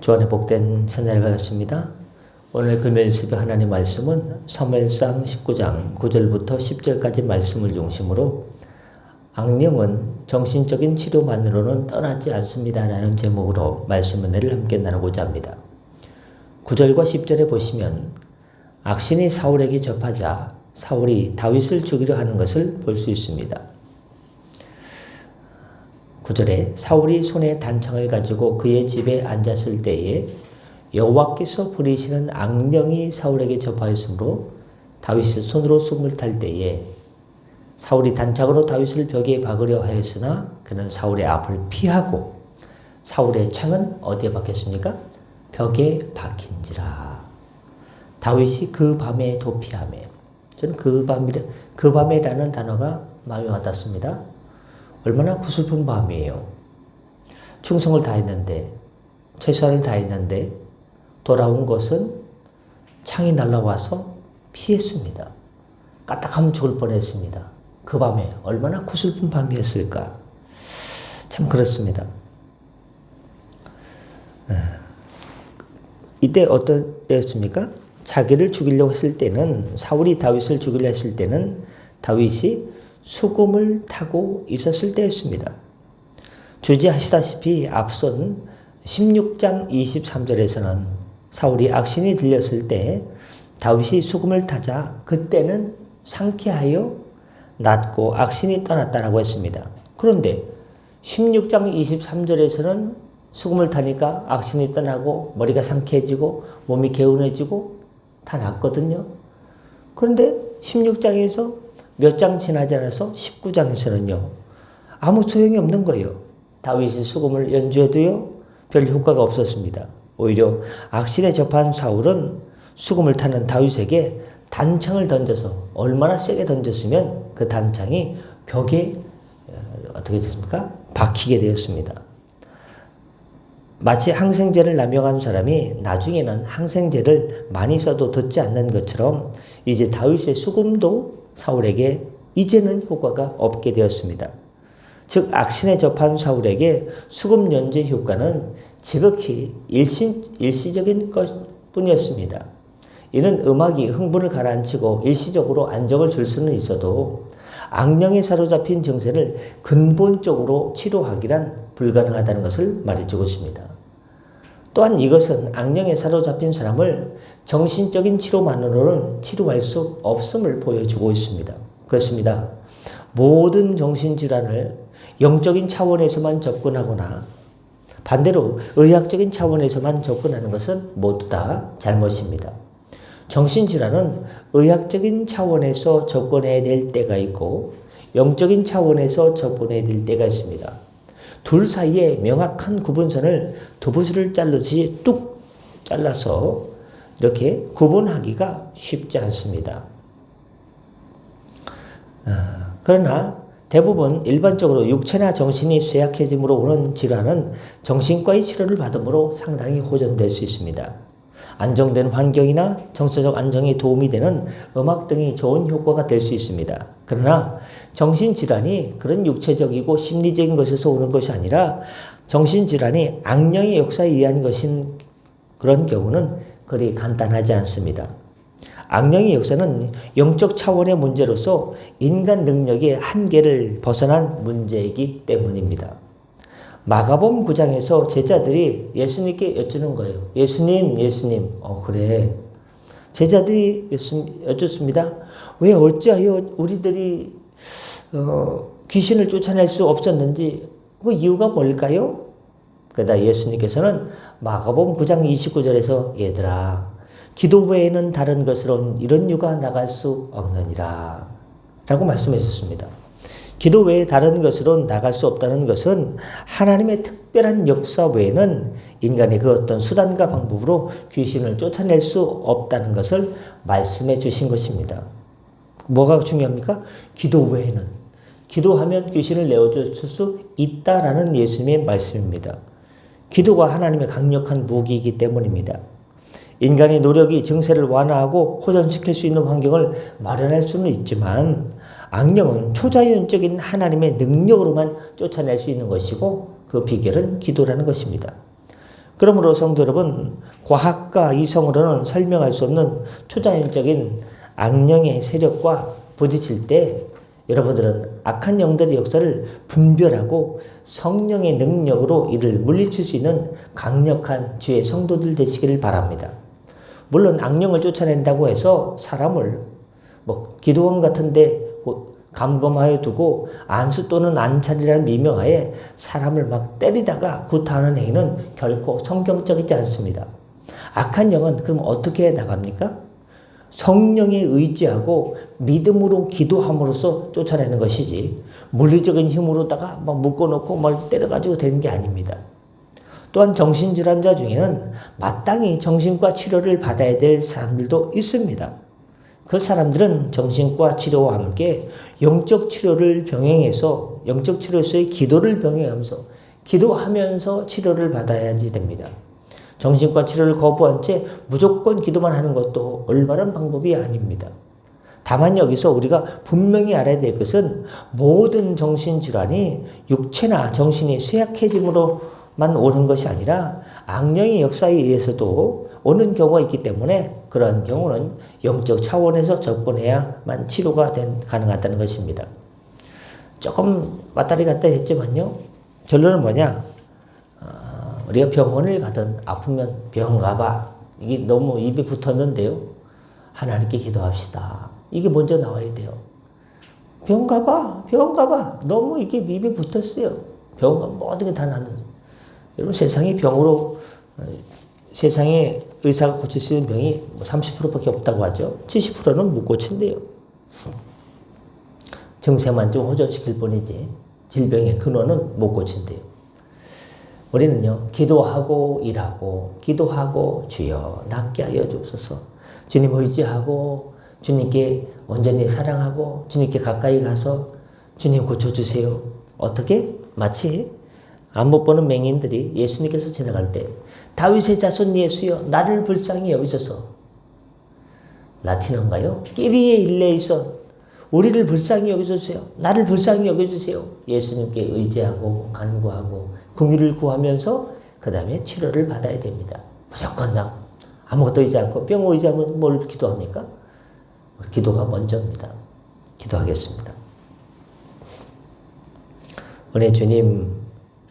주안의 복된 선야를 받았습니다. 오늘 금요일 새벽 하나님 말씀은 사무엘상 19장 9절부터 10절까지 말씀을 중심으로 악령은 정신적인 치료만으로는 떠나지 않습니다 라는 제목으로 말씀 은혜를 함께 나누고자 합니다. 9절과 10절에 보시면 악신이 사울에게 접하자 사울이 다윗을 죽이려 하는 것을 볼 수 있습니다. 9절에 사울이 손에 단창을 가지고 그의 집에 앉았을 때에 여호와께서 부리시는 악령이 사울에게 접하였으므로 다윗이 손으로 숨을 탈 때에 사울이 단창으로 다윗을 벽에 박으려 하였으나 그는 사울의 앞을 피하고 사울의 창은 어디에 박혔습니까? 벽에 박힌지라. 다윗이 그 밤에 도피하매. 저는 그 밤에라는 단어가 마음에 와닿습니다. 얼마나 구슬픈 밤이에요. 충성을 다했는데, 최선을 다했는데 돌아온 것은 창이 날아와서 피했습니다. 까딱하면 죽을 뻔했습니다. 그 밤에 얼마나 구슬픈 밤이었을까. 참 그렇습니다. 이때 어떤 때였습니까? 자기를 죽이려고 했을 때는, 사울이 다윗을 죽이려 했을 때는 다윗이 수금을 타고 있었을 때였습니다. 주지하시다시피 앞선 16장 23절에서는 사울이 악신이 들렸을 때 다윗이 수금을 타자 그때는 상쾌하여 낫고 악신이 떠났다라고 했습니다. 그런데 16장 23절에서는 수금을 타니까 악신이 떠나고 머리가 상쾌해지고 몸이 개운해지고 다 낫거든요. 그런데 16장에서 몇 장 지나지 않아서 19장에서는요. 아무 소용이 없는 거예요. 다윗이 수금을 연주해도요. 별 효과가 없었습니다. 오히려 악신에 접한 사울은 수금을 타는 다윗에게 단창을 던져서 얼마나 세게 던졌으면 그 단창이 벽에 어떻게 됐습니까? 박히게 되었습니다. 마치 항생제를 남용한 사람이 나중에는 항생제를 많이 써도 듣지 않는 것처럼 이제 다윗의 수금도 사울에게 이제는 효과가 없게 되었습니다. 즉 악신에 접한 사울에게 수금 연주의 효과는 지극히 일시적인 것뿐이었습니다. 이는 음악이 흥분을 가라앉히고 일시적으로 안정을 줄 수는 있어도 악령에 사로잡힌 정신을 근본적으로 치료하기란 불가능하다는 것을 말해주고 있습니다. 또한 이것은 악령에 사로잡힌 사람을 정신적인 치료만으로는 치료할 수 없음을 보여주고 있습니다. 그렇습니다. 모든 정신질환을 영적인 차원에서만 접근하거나 반대로 의학적인 차원에서만 접근하는 것은 모두 다 잘못입니다. 정신질환은 의학적인 차원에서 접근해야 될 때가 있고 영적인 차원에서 접근해야 될 때가 있습니다. 둘 사이에 명확한 구분선을 두부술을 자르듯이 뚝 잘라서 이렇게 구분하기가 쉽지 않습니다. 그러나 대부분 일반적으로 육체나 정신이 쇠약해짐으로 오는 질환은 정신과의 치료를 받음으로 상당히 호전될 수 있습니다. 안정된 환경이나 정서적 안정에 도움이 되는 음악 등이 좋은 효과가 될 수 있습니다. 그러나 정신질환이 그런 육체적이고 심리적인 것에서 오는 것이 아니라 정신질환이 악령의 역사에 의한 것인 그런 경우는 그리 간단하지 않습니다. 악령의 역사는 영적 차원의 문제로서 인간 능력의 한계를 벗어난 문제이기 때문입니다. 마가복음 9장에서 제자들이 예수님께 여쭈는 거예요. 예수님. 그래. 제자들이 여쭙습니다. 왜 어찌하여 우리들이 귀신을 쫓아낼 수 없었는지 그 이유가 뭘까요? 그러다 예수님께서는 마가복음 9장 29절에서 얘들아 기도 외에는 다른 것으로는 이런 유가 나갈 수 없느니라 라고 말씀하셨습니다. 기도 외에 다른 것으로 나갈 수 없다는 것은 하나님의 특별한 역사 외에는 인간의 그 어떤 수단과 방법으로 귀신을 쫓아낼 수 없다는 것을 말씀해 주신 것입니다. 뭐가 중요합니까? 기도 외에는. 기도하면 귀신을 내어줄 수 있다라는 예수님의 말씀입니다. 기도가 하나님의 강력한 무기이기 때문입니다. 인간의 노력이 증세를 완화하고 호전시킬 수 있는 환경을 마련할 수는 있지만 악령은 초자연적인 하나님의 능력으로만 쫓아낼 수 있는 것이고 그 비결은 기도라는 것입니다. 그러므로 성도 여러분, 과학과 이성으로는 설명할 수 없는 초자연적인 악령의 세력과 부딪힐 때 여러분들은 악한 영들의 역사를 분별하고 성령의 능력으로 이를 물리칠 수 있는 강력한 주의 성도들 되시기를 바랍니다. 물론 악령을 쫓아낸다고 해서 사람을 기도원 같은데 감금하여 두고 안수 또는 안찰이라는 미명하에 사람을 막 때리다가 구타하는 행위는 결코 성경적이지 않습니다. 악한 영은 그럼 어떻게 나갑니까? 성령에 의지하고 믿음으로 기도함으로써 쫓아내는 것이지 물리적인 힘으로다가 막 묶어놓고 막 때려가지고 되는 게 아닙니다. 또한 정신질환자 중에는 마땅히 정신과 치료를 받아야 될 사람들도 있습니다. 그 사람들은 정신과 치료와 함께 영적 치료를 병행해서 영적 치료에서의 기도를 병행하면서 기도하면서 치료를 받아야지 됩니다. 정신과 치료를 거부한 채 무조건 기도만 하는 것도 올바른 방법이 아닙니다. 다만 여기서 우리가 분명히 알아야 될 것은 모든 정신질환이 육체나 정신이 쇠약해짐으로만 오는 것이 아니라 악령의 역사에 의해서도 오는 경우가 있기 때문에 그러한 경우는 영적 차원에서 접근해야만 치료가 가능하다는 것입니다. 조금 왔다리 갔다 했지만요. 결론은 뭐냐? 우리가 병원을 가든 아프면 병원 가봐. 이게 너무 입에 붙었는데요. 하나님께 기도합시다. 이게 먼저 나와야 돼요. 병원 가봐. 병원 가봐. 너무 이게 입에 붙었어요. 병원 가면 모든 게 다 나는. 여러분 세상에 병으로 세상에 의사가 고칠 수 있는 병이 30%밖에 없다고 하죠. 70%는 못 고친대요. 증세만 좀 호전시킬 뿐이지 질병의 근원은 못 고친대요. 우리는요, 기도하고 일하고 기도하고 주여 낫게 하여 주옵소서. 주님 의지하고 주님께 온전히 사랑하고 주님께 가까이 가서 주님 고쳐주세요. 어떻게? 마치 안 못 보는 맹인들이 예수님께서 지나갈 때 다윗의 자손 예수여 나를 불쌍히 여기소서. 라틴어인가요? 끼리에 일레이선 우리를 불쌍히 여겨주세요. 나를 불쌍히 여겨주세요. 예수님께 의지하고 간구하고 긍휼을 구하면서 그 다음에 치료를 받아야 됩니다. 무조건 아무것도 의지 않고 병 의지하면 뭘 기도합니까? 기도가 먼저입니다. 기도하겠습니다. 은혜 주님,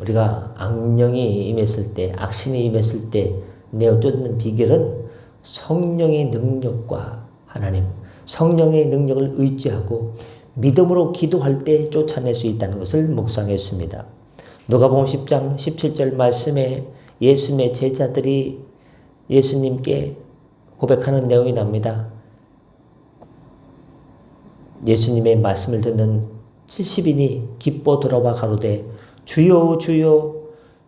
우리가 악령이 임했을 때, 악신이 임했을 때 내어 쫓는 비결은 성령의 능력과 하나님, 성령의 능력을 의지하고 믿음으로 기도할 때 쫓아낼 수 있다는 것을 묵상했습니다. 누가복음 10장 17절 말씀에 예수님의 제자들이 예수님께 고백하는 내용이 납니다. 예수님의 말씀을 듣는 70인이 기뻐 돌아와 가로되 주여 주여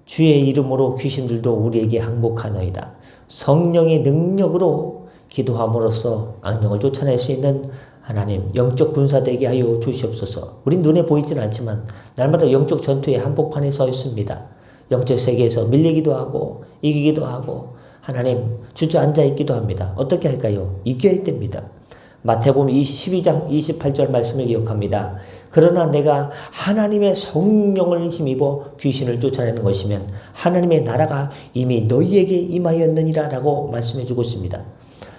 주의 이름으로 귀신들도 우리에게 항복하노이다. 성령의 능력으로 기도함으로써 악령을 쫓아낼 수 있는 하나님 영적 군사 되게 하여 주시옵소서. 우린 눈에 보이지는 않지만 날마다 영적 전투의 한복판에 서 있습니다. 영적 세계에서 밀리기도 하고 이기기도 하고 하나님 주저앉아 있기도 합니다. 어떻게 할까요? 이겨야 됩니다. 마태복음 12장 28절 말씀을 기억합니다. 그러나 내가 하나님의 성령을 힘입어 귀신을 쫓아내는 것이면 하나님의 나라가 이미 너희에게 임하였느니라 라고 말씀해 주고 있습니다.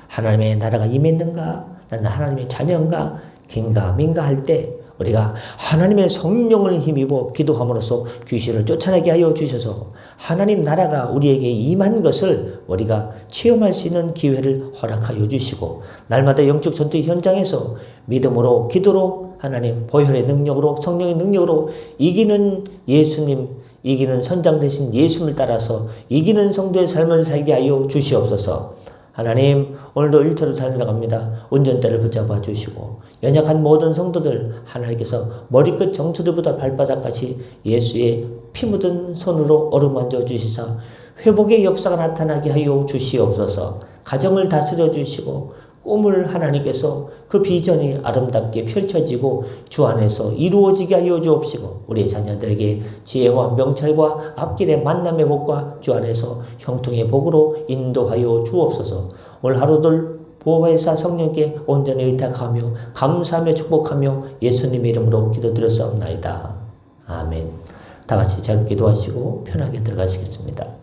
하나님의 나라가 임했는가? 나는 하나님의 자녀인가? 긴가 민가 할 때 우리가 하나님의 성령을 힘입어 기도함으로써 귀신을 쫓아내게 하여 주셔서 하나님 나라가 우리에게 임한 것을 우리가 체험할 수 있는 기회를 허락하여 주시고 날마다 영적 전투 현장에서 믿음으로 기도로 하나님 보혈의 능력으로 성령의 능력으로 이기는 예수님 이기는 선장 되신 예수님을 따라서 이기는 성도의 삶을 살게 하여 주시옵소서. 하나님 오늘도 일터로 잘 나갑니다. 운전대를 붙잡아 주시고 연약한 모든 성도들 하나님께서 머리끝 정수리보다 발바닥까지 예수의 피 묻은 손으로 어루만져 주시사 회복의 역사가 나타나게 하여 주시옵소서. 가정을 다스려 주시고 꿈을 하나님께서 그 비전이 아름답게 펼쳐지고 주 안에서 이루어지게 하여 주옵시고 우리 자녀들에게 지혜와 명찰과 앞길의 만남의 복과 주 안에서 형통의 복으로 인도하여 주옵소서. 오늘 하루들 보호회사 성령께 온전히 의탁하며 감사하며 축복하며 예수님의 이름으로 기도드렸사옵나이다. 아멘. 다 같이 잘 기도하시고 편하게 들어가시겠습니다.